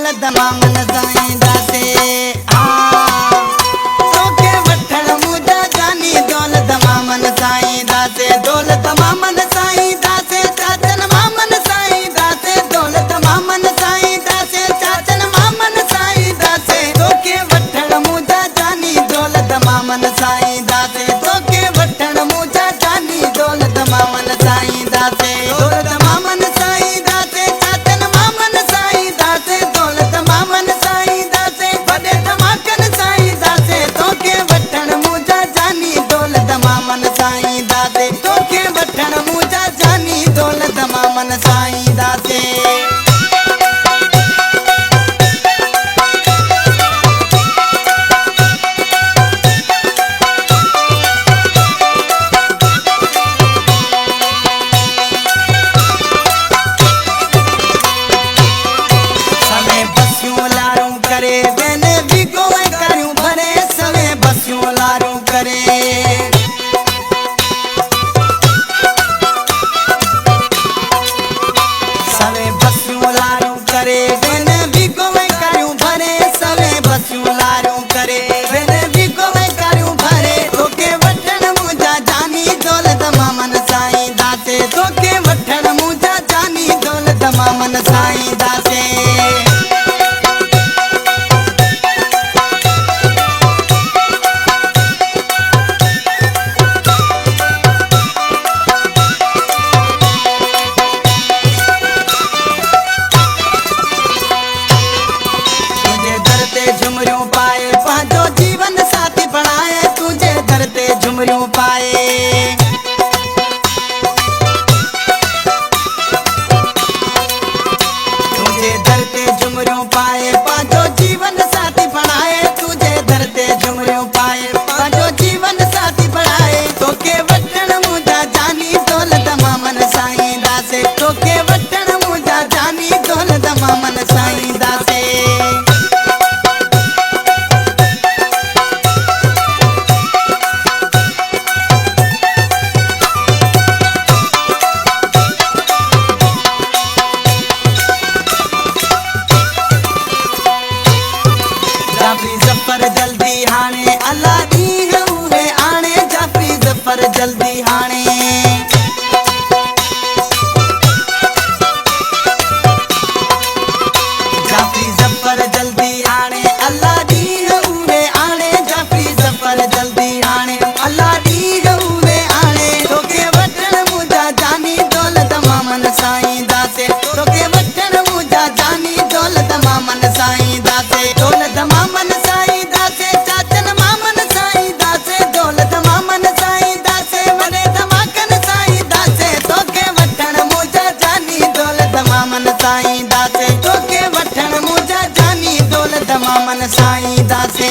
दौलत मामन साईं दासे तोखे वठण मुंहिंजा जानी दौलत मामन साईं दासे दौलत मामन साईं दासे चाचन मामन साईं दासे दौलत मामन साईं दासे चाचन मामन साईं दासे तोखे वठण मुंहिंजा जानी दौलत मामन साईं दासे तोखे वठण मुंहिंजा जानी दौलत मामन साईं दासे दौलत मामन साईं दासे चाचन मामन साईं दासे दौलत मामन साईं दासे वॾे धमाकन साईं दासे तोखे वठण मुंहिंजा जानी दौलत मामन साईं दासे तोखे वठण मुंहिंजा जानी दौलत मामन साईं दासे तोखे वठण मुंहिंजा जानी दौलत मामन साईं दासे तुझे दर ते झुमरियूं पाए पंहिंजो जीवन साथी बणाए तुझे दर ते झुमरियूं पाए झुमरियूं पाए पंहिंजो जीवन साथी बणाए तुझे दर ते झुमरियूं पाए पंहिंजो जीवन साथी बणाए तोखे वठण मुंहिंजा जानी दौलत मामन साईं दासे तोखे वठण मुंहिंजा जानी दौलत मामन साईं दासे जफ़र जल्दी हाणे अल्लाह ॾींहुं उहे आणे जाफ़ी जफ़र जल्दी हाणे जाफ़ी जफ़र जल्दी हाणे अल्लाह ॾींहुं उहे आणे जाफ़ी जफ़र जल्दी हाणे अल्लाह ॾींहुं उहे आणे तोखे वठण मुंहिंजा जानी दौलत मामन साईं दासे तोखे वठण मुंहिंजा जानी दौलत मामन साईं दासे दौलत मामन साईं दासे चाचन मामन साईं दासे दौलत मामन साईं दासे वॾे धमाकन साईं दासे तोखे वठण मुंहिंजा जानी दौलत मामन साईं दासे तोखे वठण मुंहिंजा जानी दौलत मामन साईं दासे